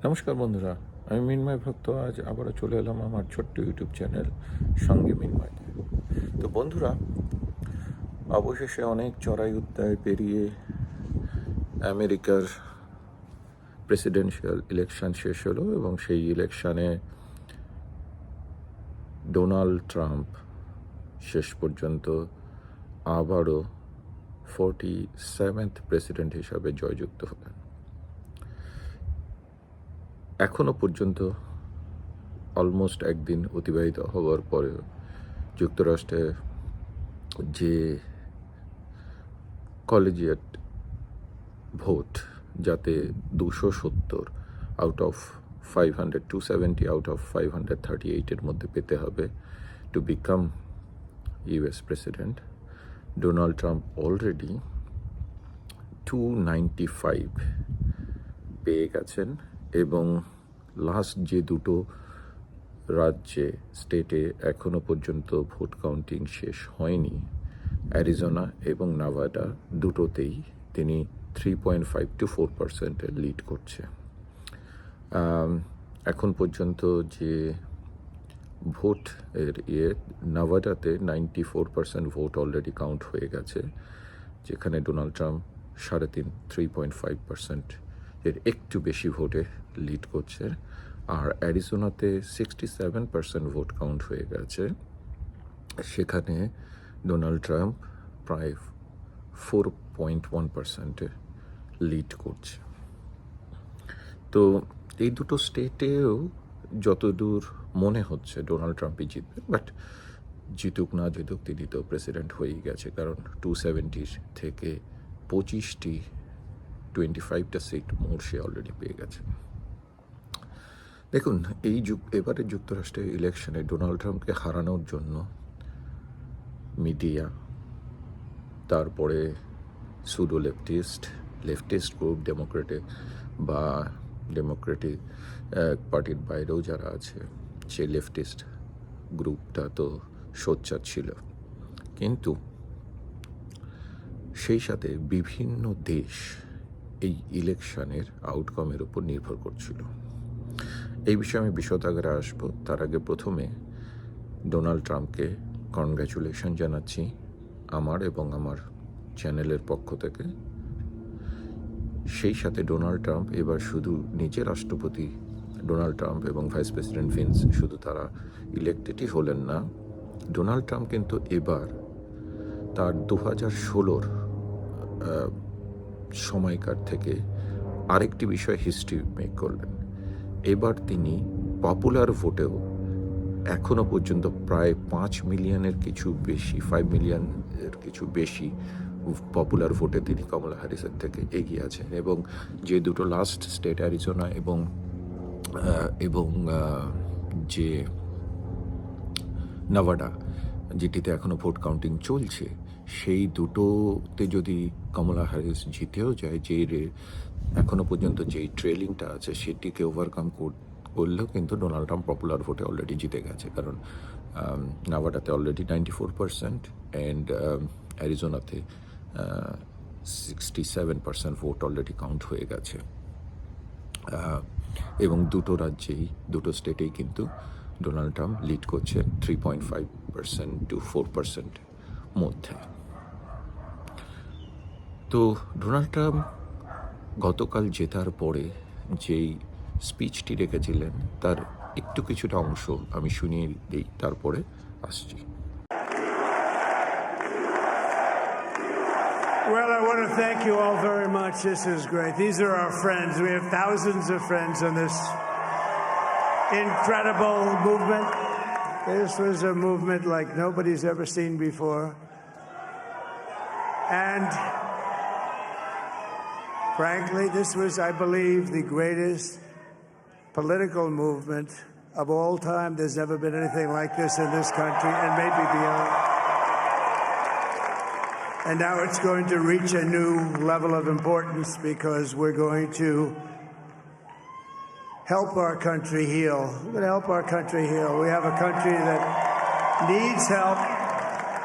নমস্কার বন্ধুরা, আমি মিন্ময় ভক্ত। আজ আবারও চলে এলাম আমার ছোট্ট ইউটিউব চ্যানেল সঙ্গে মিন্ময়। তো বন্ধুরা, অবশেষে অনেক চড়াই উত্তায় পেরিয়ে আমেরিকার প্রেসিডেন্সিয়াল ইলেকশন শেষ হলো এবং সেই ইলেকশনে ডোনাল্ড ট্রাম্প শেষ পর্যন্ত আবারও 47th প্রেসিডেন্ট হিসাবে জয়যুক্ত হলেন। এখনও পর্যন্ত অলমোস্ট একদিন অতিবাহিত হওয়ার পরেও যুক্তরাষ্ট্রে যে কলেজিয়েট ভোট, যাতে 270 আউট অফ 500, 270 আউট অফ 538 মধ্যে পেতে হবে to become US president, Donald Trump already 295 পেয়ে গেছেন। এবং লাস্ট যে দুটো রাজ্যে, স্টেটে এখনও পর্যন্ত ভোট কাউন্টিং শেষ হয়নি, অ্যারিজোনা এবং নাভাডা, দুটোতেই তিনি 3.5 to 4% লিড করছে। এখন পর্যন্ত যে ভোট নাভাডাতে 94% ভোট অলরেডি কাউন্ট হয়ে গেছে, যেখানে ডোনাল্ড ট্রাম্প 3.5% এর একটু বেশি ভোটে লিড করছে। আর অ্যারিজোনাতে 67% ভোট কাউন্ট হয়ে গেছে, সেখানে ডোনাল্ড ট্রাম্প প্রায় 4.1% লিড করছে। তো এই দুটো স্টেটেও যতদূর মনে হচ্ছে ডোনাল্ড ট্রাম্পই জিতবে, বাট জিতুক না জিতুক তিনি তো প্রেসিডেন্ট হয়েই গেছে, কারণ 270 থেকে 25টা সিট মোর সে অলরেডি পেয়ে গেছে। দেখুন, এবারে যুক্তরাষ্ট্রের ইলেকশনে ডোনাল্ড ট্রাম্পকে হারানোর জন্য মিডিয়া, তারপরে সুডো লেফটিস্ট গ্রুপ, ডেমোক্রেটিক পার্টির বাইরেও যারা আছে, সেই লেফটিস্ট গ্রুপটা তো সোচ্চার ছিল, কিন্তু সেই সাথে বিভিন্ন দেশ এই ইলেকশনের আউটকামের উপর নির্ভর করছিল। এই বিষয়ে আমি বিশদাগারে আসবো। তার আগে প্রথমে ডোনাল্ড ট্রাম্পকে কনগ্র্যাচুলেশন জানাচ্ছি আমার এবং আমার চ্যানেলের পক্ষ থেকে। সেই সাথে ডোনাল্ড ট্রাম্প এবার শুধু নিজের রাষ্ট্রপতি ডোনাল্ড ট্রাম্প এবং ভাইস প্রেসিডেন্ট ভিন্স শুধু তারা ইলেক্টেডই হলেন না, ডোনাল্ড ট্রাম্প কিন্তু এবার তার 2016 সময়কার থেকে আরেকটি বিষয় হিস্ট্রি মেক করলেন। এবার তিনি পপুলার ভোটেও এখনও পর্যন্ত প্রায় 5 মিলিয়নের কিছু বেশি, 5 মিলিয়নের কিছু বেশি পপুলার ভোটে তিনি কমলা হ্যারিসের থেকে এগিয়ে আছেন। এবং যে দুটো লাস্ট স্টেট, অ্যারিজোনা এবং যে নাভাডা, যেটিতে এখনও ভোট কাউন্টিং চলছে, সেই দুটোতে যদি কমলা হ্যারিস জিতেও যায়, এখনও পর্যন্ত যেই ট্রেলিংটা আছে সেটিকে ওভারকাম করলেও কিন্তু ডোনাল্ড ট্রাম্প পপুলার ভোটে অলরেডি জিতে গেছে, কারণ নাভাডাতে অলরেডি 94% অ্যান্ড অ্যারিজোনাতে 67% ভোট অলরেডি কাউন্ট হয়ে গেছে। এবং দুটো স্টেটেই কিন্তু ডোনাল্ড ট্রাম্প লিড করছে 3.5% to 4% মধ্যে। তো ডোনাল্ড ট্রাম্প গতকাল জেতার পরে যেই স্পিচটি রেখেছিলেন, তার একটু কিছুটা অংশ আমি শুনিয়ে দিই, তারপরে আসছি। Well, I want to thank you all very much. This is great. These are our friends. We have thousands of friends in this incredible movement. This was a movement like nobody's ever seen before. And frankly, this was, I believe, the greatest political movement of all time. There's never been anything like this in this country and maybe beyond. And now it's going to reach a new level of importance because we're going to help our country heal. We're going to help our country heal. We have a country that needs help,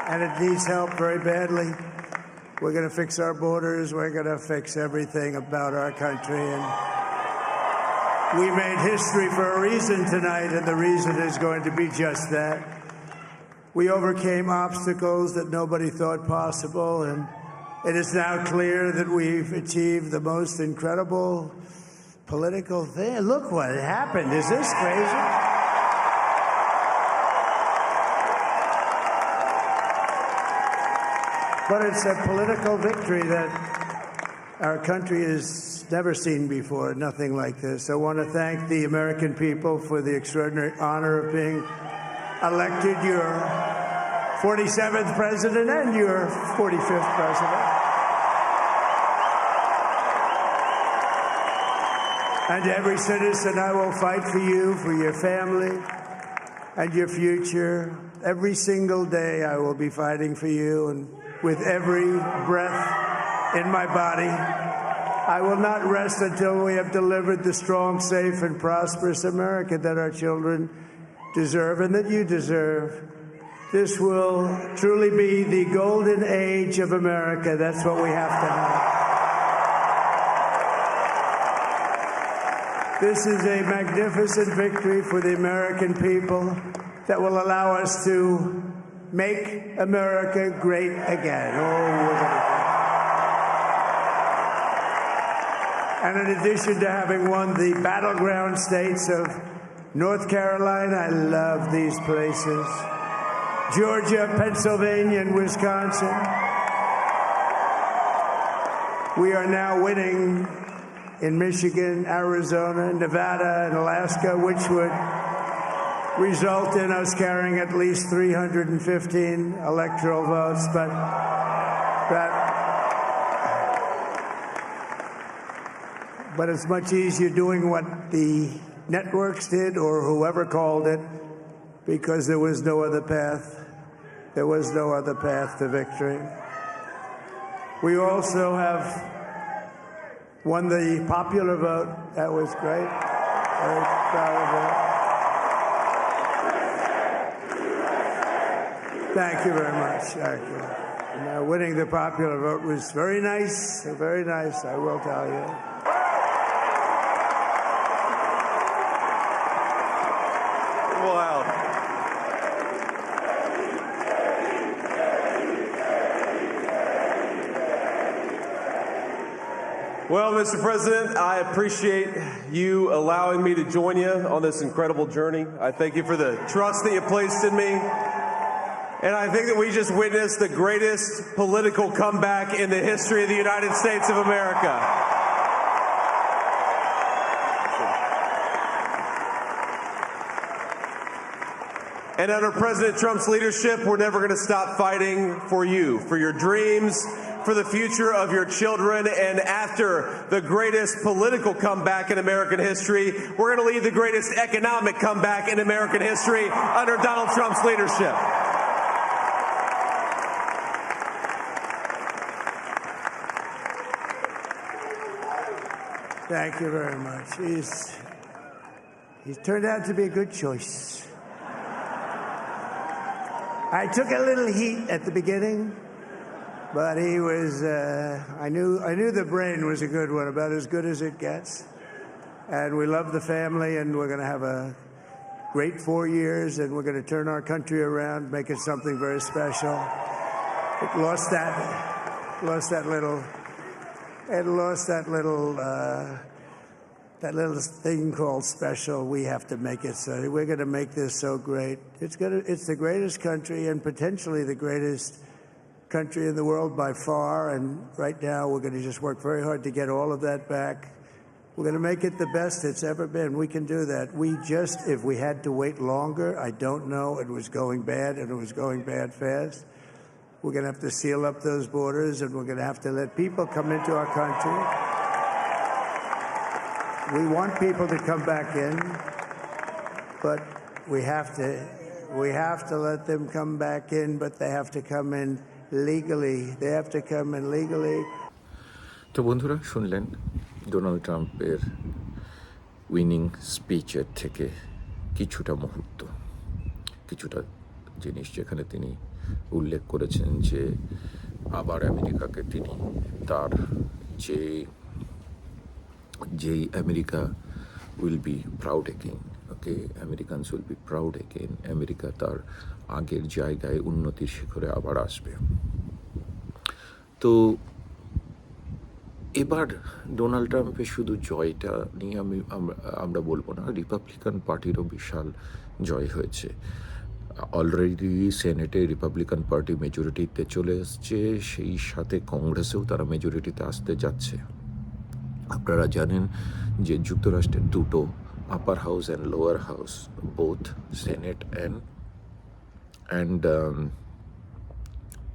and it needs help very badly. We're going to fix our borders. We're going to fix everything about our country. And We made history for a reason tonight, and the reason is going to be just that. We overcame obstacles that nobody thought possible, and it is now clear that we've achieved the most incredible political thing. Look what happened. Is this crazy? But it's a political victory that our country has never seen before, nothing like this. I want to thank the American people for the extraordinary honor of being elected your 47th president and your 45th president. And every citizen, I will fight for you, for your family, and your future. Every single day, I will be fighting for you, and with every breath in my body, I will not rest until we have delivered the strong, safe, and prosperous America that our children deserve and that you deserve. This will truly be the golden age of America. That's what we have to have. This is a magnificent victory for the American people that will allow us to make America great again. Oh, we're going to. And in addition to having won the battleground states of North Carolina, I love these places, Georgia, Pennsylvania, and Wisconsin, we are now winning in Michigan, Arizona, Nevada, and Alaska, which would result in us carrying at least 315 electoral votes. But it's much easier doing what the networks did or whoever called it, because there was no other path. There was no other path to victory. We also have won the popular vote. That was great. Very proud of that. Thank you very much. Thank you. And, winning the popular vote was very nice, I will tell you. Wow. Well, Mr. President, I appreciate you allowing me to join you on this incredible journey. I thank you for the trust that you placed in me. And I think that we just witnessed the greatest political comeback in the history of the United States of America. And under President Trump's leadership, we're never going to stop fighting for you, for your dreams, for the future of your children. And after the greatest political comeback in American history, we're going to lead the greatest economic comeback in American history under Donald Trump's leadership. Thank you very much. He's turned out to be a good choice. I took a little heat at the beginning, but he was, I knew the brain was a good one, about as good as it gets. And we love the family, and we're going to have a great 4 years, and we're going to turn our country around, make it something very special. It lost that little thing called special. We have to make it so. We're going to make this so great. It's the greatest country and potentially the greatest country in the world by far. And right now we're going to just work very hard to get all of that back. We're going to make it the best it's ever been. We can do that. If we had to wait longer, I don't know. It was going bad, and it was going bad fast. We're going to have to seal up those borders, and we're going to have to let people come into our country. We want people to come back in, but we have to let them come back in, but they have to come in legally. They have to come in legally. তো বন্ধুরা, শুনলেন Donald ট্রাম্পের winning স্পিচের থেকে কিছুটা মুহূর্ত, কিছুটা জিনিস যেখানে তিনি উল্লেখ করেছেন যে আবার আমেরিকাকে তিনি তার যেই America will be proud again. Okay, Americans will be proud again. America তার আগের জায়গায় উন্নতির শিখরে আবার আসবে। তো এবার ডোনাল্ড ট্রাম্পের শুধু জয়টা নিয়ে আমরা বলবো না, রিপাবলিকান পার্টিরও বিশাল জয় হয়েছে। অলরেডি সেনেটে রিপাবলিকান পার্টি মেজরিটিতে চলে এসছে, সেই সাথে কংগ্রেসেও তারা মেজরিটিতে আসতে যাচ্ছে। আপনারা জানেন যে যুক্তরাষ্ট্রের দুটো আপার house and lower house, both senate and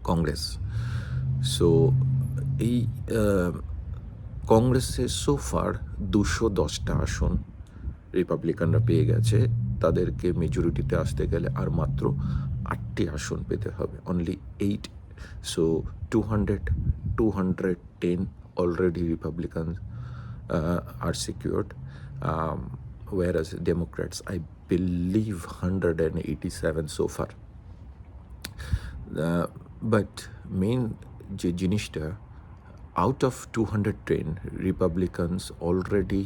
Congress. So এই কংগ্রেসে সোফার 210টা আসন রিপাবলিকানরা পেয়ে গেছে। তাদেরকে মেজরিটিতে আসতে গেলে আর মাত্র 8টি আসন পেতে হবে, only 8। So 210 already Republicans are secured, whereas Democrats, I believe, 187 so far. But main যে জিনিসটা, out of 210, Republicans already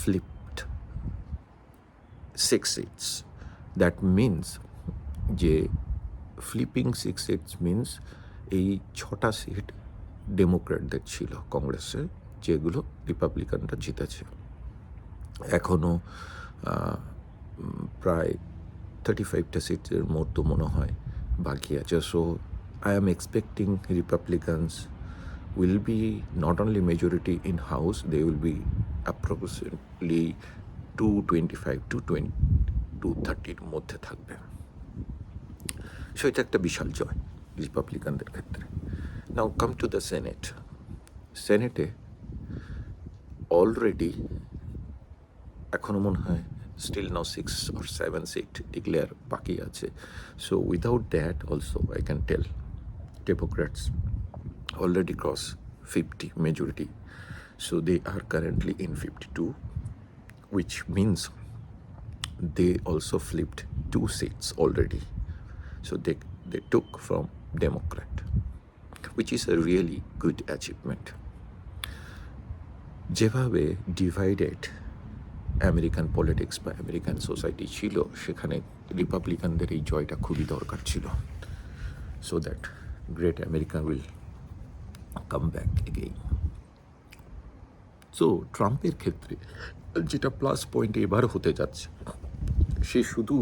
flipped 6 seats. That means যে flipping 6 seats means এই 6টা সিট ডেমোক্র্যাটদের ছিল কংগ্রেসে, যেগুলো রিপাবলিকানরা জিতেছে। এখনও প্রায় 35টা সিটের মতো মনে হয় বাকি আছে। So I am expecting Republicans will be not only majority in House, they will be approximately 225 to 230 মধ্যে থাকবে। সো এটা একটা বিশাল জয় রিপাবলিকানদের ক্ষেত্রে। Now come to the senate. সেনেটে অলরেডি এখনও মনে হয় still now 6 or 7 seat declare বাকি আছে। So without that also I can tell Democrats already cross 50 majority. So they are currently in 52, which means they also flipped 2 seats already. So they took from Democrat, which is a really good achievement. যেভাবে divided American politics বা American society ছিল, সেখানে রিপাবলিকানদের এই জয়টা খুবই দরকার ছিল, so that great America will come back again. So ট্রাম্পের ক্ষেত্রে যেটা প্লাস পয়েন্ট এবার হতে যাচ্ছে, সে শুধু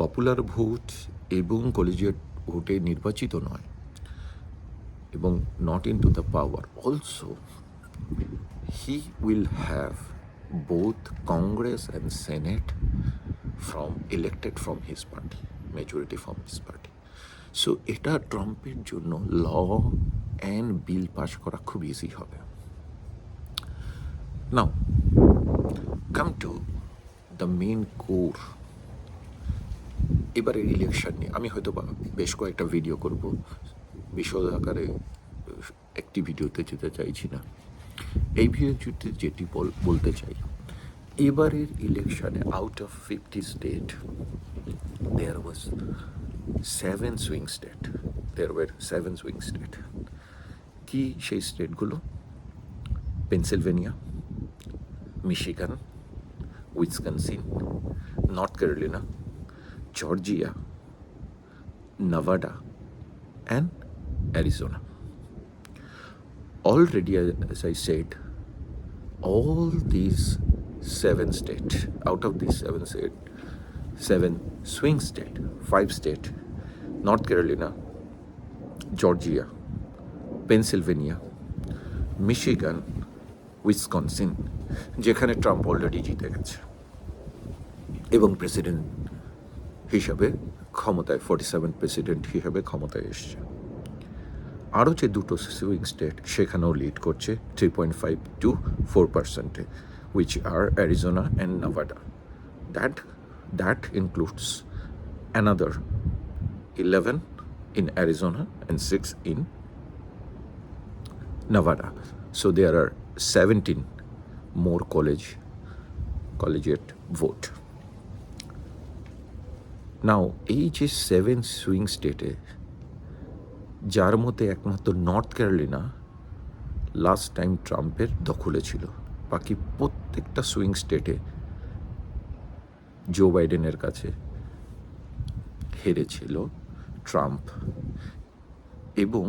পপুলার ভোট এবং কলেজিয়েট ভোটে নির্বাচিত নয়, এবং not into the power, also he will have both Congress and Senate elected from his party, majority from his party. So এটা ট্রাম্পের জন্য ল অ্যান্ড বিল পাস করা খুব ইজি হবে। Now come to the main core. এবারের election নিয়ে আমি হয়তো বা বেশ কয়েকটা ভিডিও করব, বিশদ আকারে একটি ভিডিওতে যেতে চাইছি না। এই ভিডিওতে যেটি বলতে চাই, এবারের ইলেকশনে out of 50 state there was 7 swing state. There were 7 swing state. কি সেই স্টেটগুলো? Pennsylvania, Michigan, Wisconsin, North Carolina, Georgia, Nevada and Arizona. Already, as I said, all these 7 states, out of these 7 swing state, 5 state, North Carolina, Georgia, Pennsylvania, Michigan, Wisconsin, যেখানে Trump already জিতে গেছে এবং president হিসাবে ক্ষমতায় 47 president হিসাবে ক্ষমতায় এসছে। আরও যে দুটো সুইং স্টেট সেখানেও লিড করছে 3.5 to 4%, which are Arizona and Nevada. That includes another 11 in Arizona and 6 in Nevada. So there are 17 more collegiate vote. Now, এই যে 7 সুইং স্টেটে, যার মধ্যে একমাত্র নর্থ ক্যারোলিনা লাস্ট টাইম ট্রাম্পের দখলে ছিল, বাকি প্রত্যেকটা সুইং স্টেটে জো বাইডেনের কাছে হেরেছিল ট্রাম্প, এবং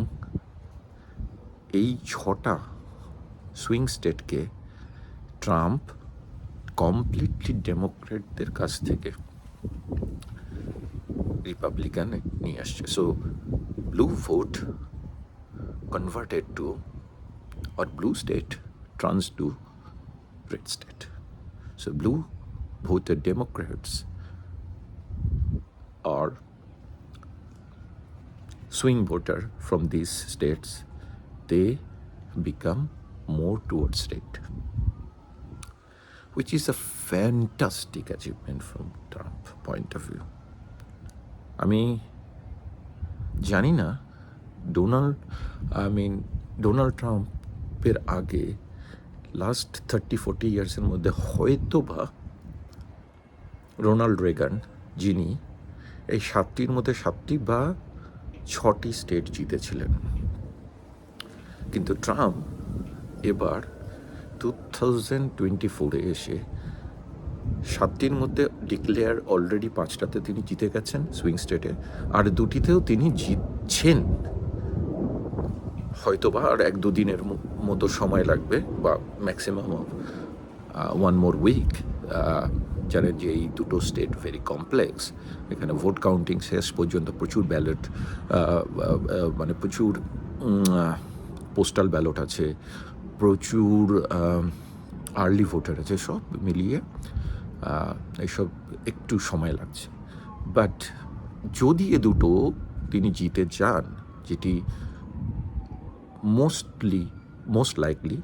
এই 6টা সুইং স্টেটকে ট্রাম্প কমপ্লিটলি ডেমোক্রেটদের কাছ থেকে রিপাবলিকানে নিয়ে আসছে। So blue vote converted to, or blue state turns to red state. So blue voted Democrats or swing voter from these states, they become more towards red, which is a fantastic achievement from Trump point of view. আমি জানি না Donald ট্রাম্পের আগে last 30-40 ইয়ার্সের মধ্যে হয়তো বা Ronald Reagan, যিনি এই 7টির মধ্যে 7টি বা 6টি স্টেট জিতেছিলেন, কিন্তু ট্রাম্প এবার 2024-এ এসে 7টির মধ্যে ডিক্লেয়ার অলরেডি 5টাতে তিনি জিতে গেছেন সুইং স্টেটে, আর 2টিতেও তিনি জিতছেন। হয়তো বা আর 1-2 দিনের মতো সময় লাগবে, বা ম্যাক্সিমাম অফ 1 more উইক। জানেন যে এই দুটো স্টেট ভেরি কমপ্লেক্স, এখানে ভোট কাউন্টিং শেষ পর্যন্ত প্রচুর ব্যালট, মানে প্রচুর পোস্টাল ব্যালট আছে, প্রচুর আর্লি ভোটার আছে, সব মিলিয়ে এইসব একটু সময় লাগছে। বাট যদি এ দুটো তিনি জিতে যান, যেটি মোস্ট লাইকলি,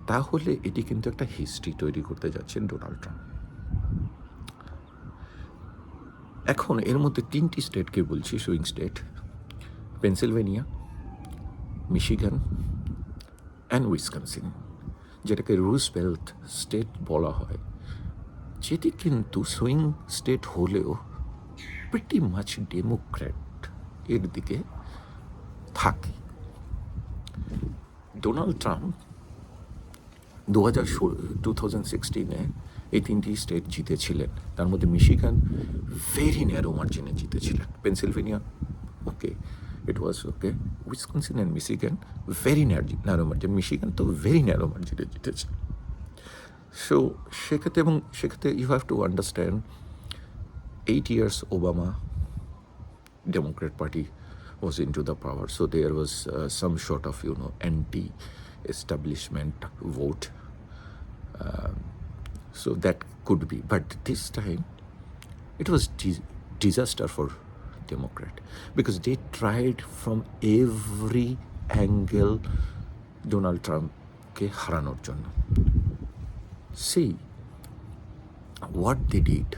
তাহলে এটি কিন্তু একটা হিস্ট্রি তৈরি করতে যাচ্ছেন ডোনাল্ড ট্রাম্প। এখন এর মধ্যে 3টি স্টেটকে বলছি swing state: Pennsylvania, Michigan and Wisconsin, যেটাকে রুজভেল্ট স্টেট বলা হয়, যেটি কিন্তু সুইং স্টেট হলেও প্রিটি মাচ ডেমোক্র্যাট এর দিকে থাকে। ডোনাল্ড ট্রাম্প 2016-এ এই 3টি স্টেট জিতেছিলেন, তার মধ্যে মিশিগান ভেরি ন্যারো মার্জিনে জিতেছিলেন, Pennsylvania okay, it was okay, Wisconsin and Michigan very narrow margin, Michigan তো ভেরি ন্যারো মার্জিনে জিতেছে। সো সেক্ষেত্রে you have to understand 8 years Obama Democrat Party was into the power, so there was some sort of anti-establishment vote, so that could be, but this time it was disaster for Democrat, because they tried from every angle Donald Trump ke haranor jonno. See what they did.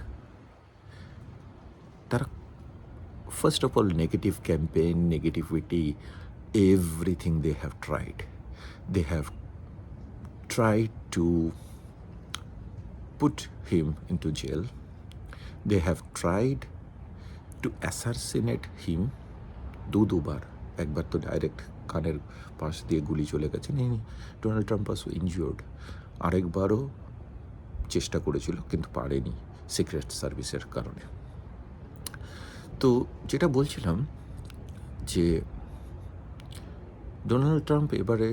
First of all, negative campaign, negativity, everything they have tried. They have tried to put him into jail. They have tried to assassinate him দুবার। একবার তো direct কানের পাশ দিয়ে গুলি চলে গেছে, Donald Trump ওয়াজ injured. আরেকবারও চেষ্টা করেছিল কিন্তু পারেনি সিক্রেট সার্ভিসের কারণে। তো যেটা বলছিলাম যে ডোনাল্ড ট্রাম্প এবারে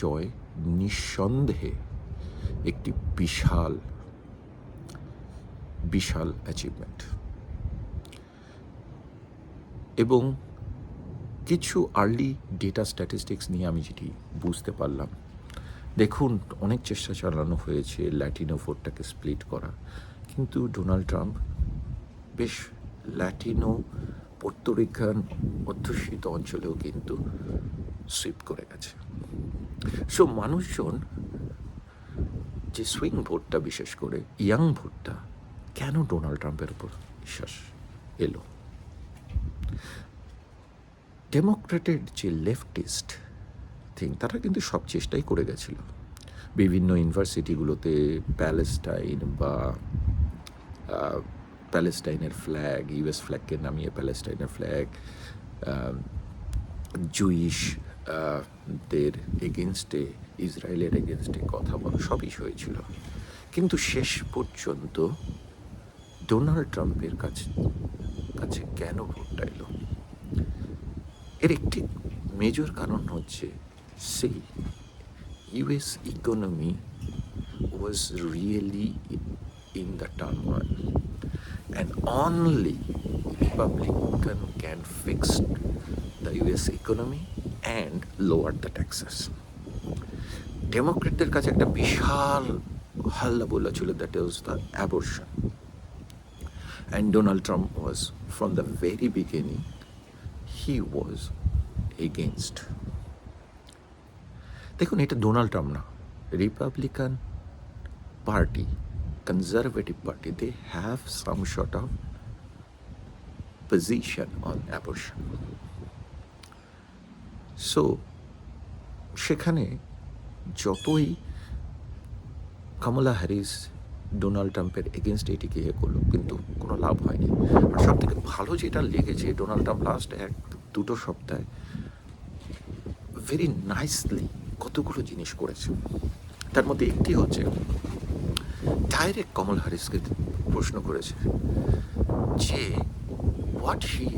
জয় নিঃসন্দেহে একটি বিশাল অ্যাচিভমেন্ট, এবং কিছু আর্লি ডেটা স্ট্যাটিস্টিক্স নিয়ে আমি যেটি বুঝতে পারলাম, দেখুন অনেক চেষ্টা চালানো হয়েছে ল্যাটিনো ভোটটাকে স্প্লিট করা, কিন্তু ডোনাল্ড ট্রাম্প বেশ ল্যাটিনো, পোর্তোরিকান অধ্যুষিত অঞ্চলেও কিন্তু সুইপ করে গেছে। সো মানুষজন যে সুইং ভোটটা, বিশেষ করে ইয়াং ভোটটা, কেন ডোনাল্ড ট্রাম্পের উপর বিশ্বাস এলো? ডেমোক্রেটের যে লেফটিস্ট থিং, তারা কিন্তু সব চেষ্টাই করে গেছিল বিভিন্ন ইউনিভার্সিটিগুলোতে প্যালেস্টাইন বা প্যালেস্টাইনের ফ্ল্যাগ, ইউএস ফ্ল্যাগকে নামিয়ে প্যালেস্টাইনের ফ্ল্যাগ, জুইশ দের এগেনস্টে ইসরায়েলের এগেনস্টে কথা বলা সবই হয়েছিল, কিন্তু শেষ পর্যন্ত ডোনাল্ড ট্রাম্পের কাছে কেন ভোটটা এলো? এর একটি মেজর কারণ হচ্ছে সেই US economy was really in the turmoil, and only Republican can fix the US economy and lower the taxes. ডেমোক্রেটদের কাছে একটা বিশাল হাল্লা বলা ছিল, that was the abortion, and Donald Trump was from the very beginning he was against. দেখুন, এটা Donald Trump না, Republican party, conservative party, they have some sort of position on abortion. So সেখানে যতই কামালা হ্যারিস ডোনাল্ড ট্রাম্পের against এটিকে করলো, কিন্তু কোনো লাভ হয়নি। আর সব থেকে ভালো যেটা লেগেছে, ডোনাল্ড ট্রাম্প লাস্ট 1-2 সপ্তাহে ভেরি নাইসলি কতগুলো জিনিস করেছে। তার মধ্যে একটি হচ্ছে ডাইরেক্ট কমলা হ্যারিসকে প্রশ্ন করেছে যে what she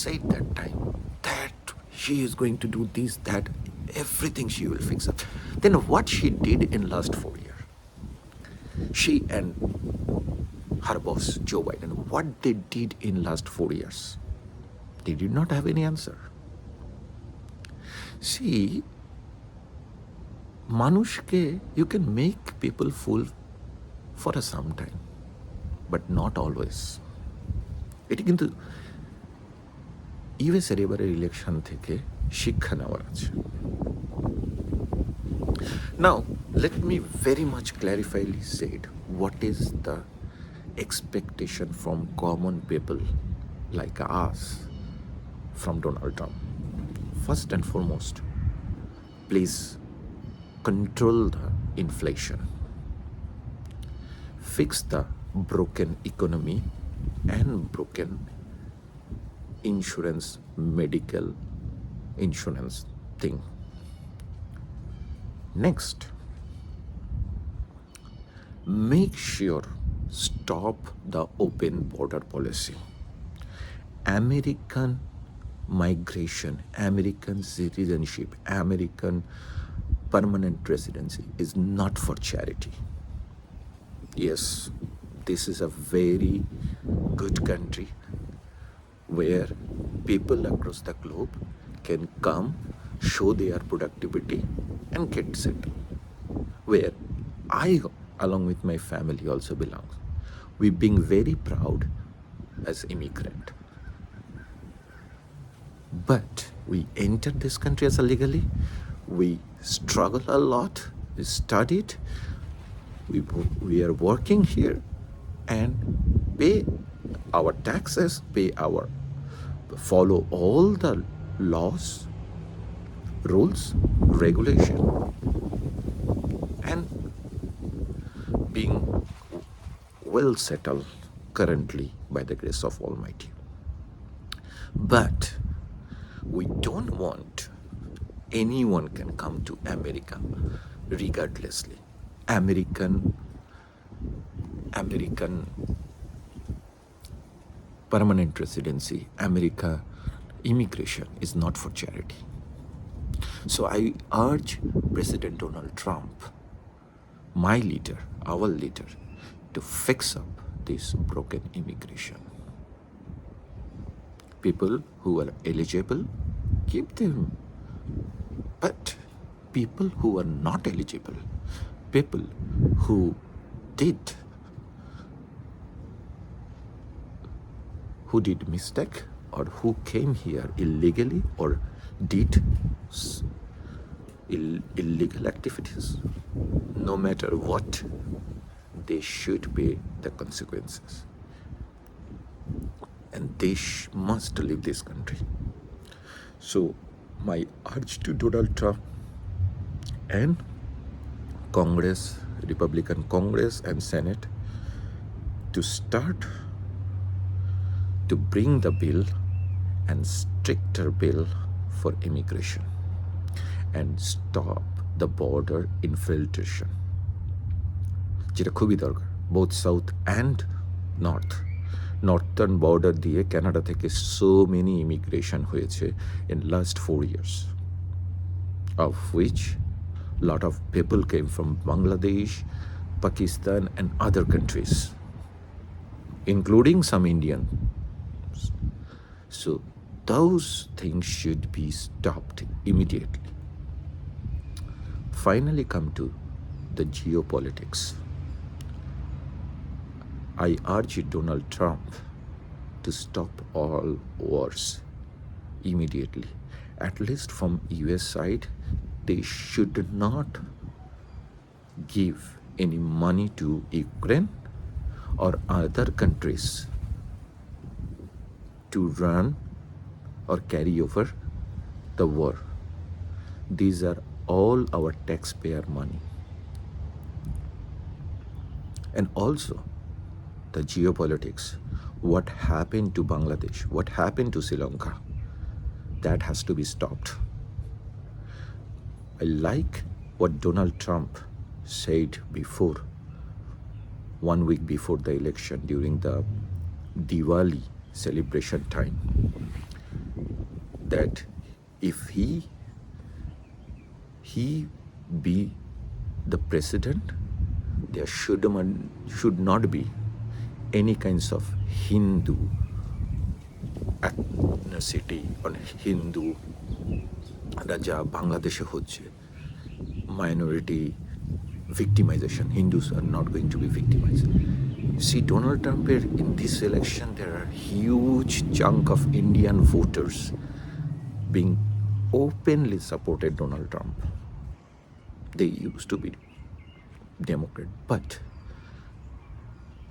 said that time, that she is going to do this, that everything she will fix up. Then what she did in last 4 years, she and her boss Joe Biden, what they did in last 4 years, they did not have any answer. See, মানুষকে you can make people fool for a some time, but not always. এটি কিন্তু US এর এবারের election থেকে শিক্ষা নেওয়ার আছে। Now, let me very much clarifyly say what is the expectation from common people like us from Donald Trump. First and foremost, please control the inflation, fix the broken economy and broken insurance, medical insurance thing. Next, make sure stop the open border policy. American migration, American citizenship, American permanent residency is not for charity. Yes, this is a very good country where people across the globe can come, show their productivity and get settled, where I, along with my family, also belong. We being very proud as immigrant. But we entered this country as illegally. We struggle a lot, we studied, we are working here and pay our taxes, follow all the laws, rules, regulation, and being well settled currently by the grace of Almighty. But we don't want anyone can come to America regardlessly. American permanent residency, America immigration is not for charity. So I urge President Donald Trump, my leader, our leader, to fix up this broken immigration. People who are eligible, keep them. But people who are not eligible, people who did mistake or who came here illegally or did illegal activities, no matter what, they should pay the consequences. And they must leave this country. So my urge to Donald Trump and Congress, Republican Congress and Senate, to start to bring the bill and stricter bill for immigration and stop the border infiltration, যেটা খুবই দরকার, both south and north. Northern border দিয়ে Canada থেকে so many immigration হয়েছে in last 4 years, of which lot of people came from Bangladesh, Pakistan and other countries, including some Indians. So those things should be stopped immediately. Finally come to the geopolitics. I urge Donald Trump to stop all wars immediately. At least from US side, they should not give any money to Ukraine or other countries to run or carry over the war. These are all our taxpayer money. And also the geopolitics, what happened to Bangladesh, what happened to Sri Lanka, that has to be stopped. I like what Donald Trump said before, 1 week before the election, during the Diwali celebration time, that if he be the president, there should not be any kinds of Hindu ethnicity or Hindu যা বাংলাদেশে হচ্ছে, minority victimization. Hindus are not going to be victimized. See, Donald Trump, in this election, there are huge chunk of Indian voters being openly supported Donald Trump. They used to be Democrat, but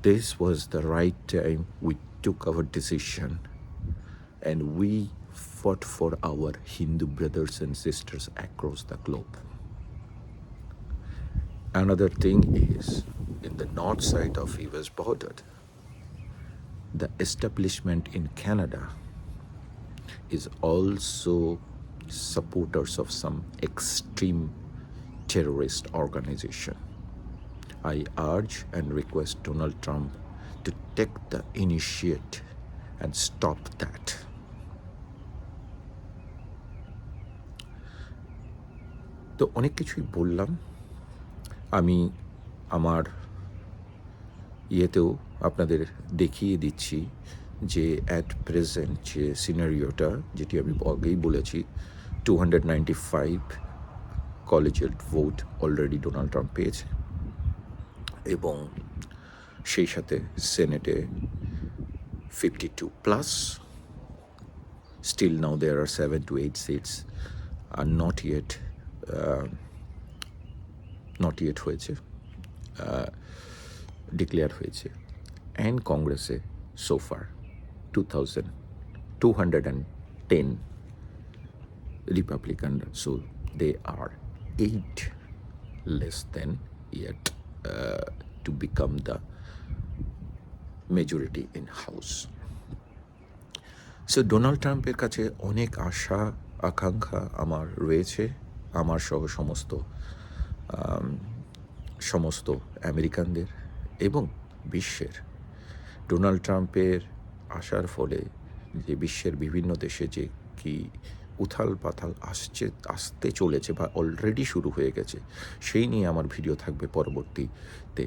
this was the right time. We took our decision and we fought for our Hindu brothers and sisters across the globe. Another thing is, in the north side of US border, the establishment in Canada is also supporters of some extreme terrorist organization. I urge and request Donald Trump to take the initiative and stop that. তো অনেক কিছুই বললাম, আমি আমার ইয়েতেও আপনাদের দেখিয়ে দিচ্ছি যে অ্যাট প্রেজেন্ট যে সিনারিওটা, যেটি আমি আগেই বলেছি, 295 collegiate vote already Donald Trump পেয়েছে, এবং সেই সাথে সেনেটে 52 plus. Still now there are 7 to 8 seats are not yet হয়েছে, ডিক্লেয়ার হয়েছে। অ্যান্ড কংগ্রেসে so far 210 Republican, so they are 8 less than yet to become the majority in House. So Donald ট্রাম্পের কাছে অনেক আশা আকাঙ্ক্ষা আমার রয়েছে, আমার সহ সমস্ত আমেরিকানদের এবং বিশ্বের। ডোনাল্ড ট্রাম্পের আসার ফলে যে বিশ্বের বিভিন্ন দেশে যে কি উথাল পাথাল আসতে চলেছে বা অলরেডি শুরু হয়ে গেছে, সেই নিয়ে আমার ভিডিও থাকবে পরবর্তীতে।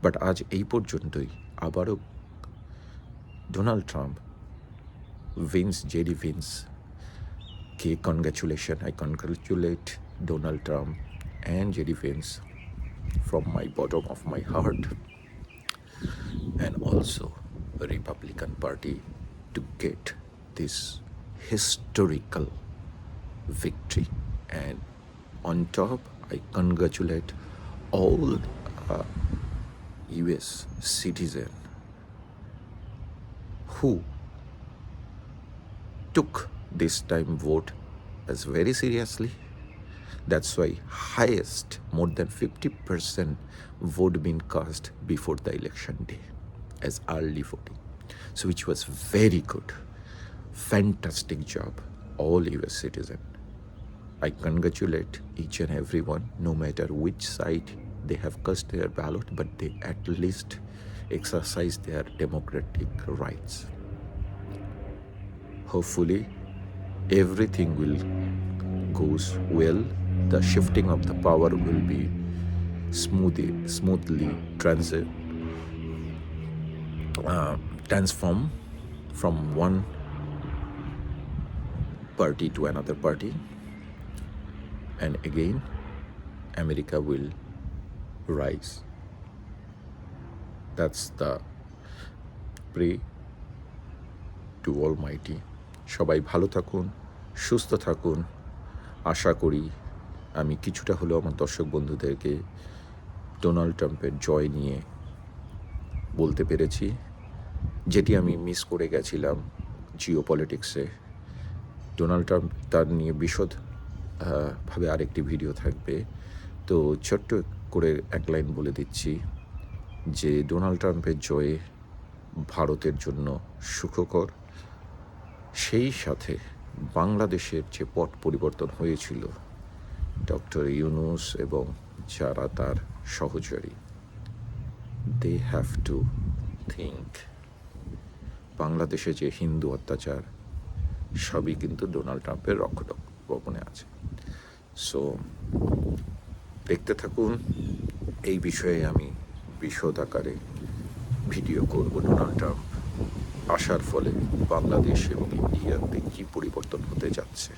বাট আজ এই পর্যন্তই। আবারও Donald Trump wins, JD wins. Okay, congratulations. I congratulate Donald Trump and JD Vance from my bottom of my heart. And also the Republican Party to get this historical victory. And on top, I congratulate all US citizens who took this time vote as very seriously. That's why highest, more than 50% vote been cast before the election day as early voting. So which was very good. Fantastic job, all US citizens. I congratulate each and everyone, no matter which side they have cast their ballot, but they at least exercise their democratic rights. Hopefully, everything will goes well. The shifting of the power will be smoothly transform from one party to another party, and again America will rise. That's the pray to Almighty. সবাই ভালো থাকুন, সুস্থ থাকুন। আশা করি আমি কিছুটা হলেও আমার দর্শক বন্ধুদেরকে ডোনাল্ড ট্রাম্পের জয় নিয়ে বলতে পেরেছি, যেটি আমি মিস করে গেছিলাম জিও পলিটিক্সে। ডোনাল্ড ট্রাম্প তার নিয়ে বিশদ ভাবে আরেকটি ভিডিও থাকবে। তো ছোট্ট করে এক লাইন বলে দিচ্ছি যে ডোনাল্ড ট্রাম্পের জয়ে ভারতের জন্য সুখকর, সেই সাথে বাংলাদেশের যে পট পরিবর্তন হয়েছিল ডক্টর ইউনূস এবং যারা তার সহচরী, দে হ্যাভ টু থিঙ্ক বাংলাদেশে যে হিন্দু অত্যাচার সবই কিন্তু ডোনাল্ড ট্রাম্পের রক্ষণাবেক্ষণে আছে। সো দেখতে থাকুন, এই বিষয়ে আমি বিশদ আকারে ভিডিও করব। ডোনাল্ড ট্রাম্প আসার ফলে বাংলাদেশ এবং ইন্ডিয়াতে কী পরিবর্তন হতে যাচ্ছে,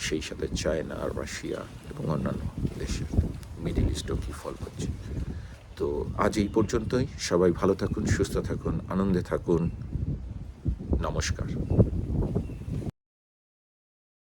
সেই সাথে চায়না, রাশিয়া এবং অন্যান্য দেশের মিডল ইস্টও কী ফল হচ্ছে। তো আজ এই পর্যন্তই। সবাই ভালো থাকুন, সুস্থ থাকুন, আনন্দে থাকুন। নমস্কার।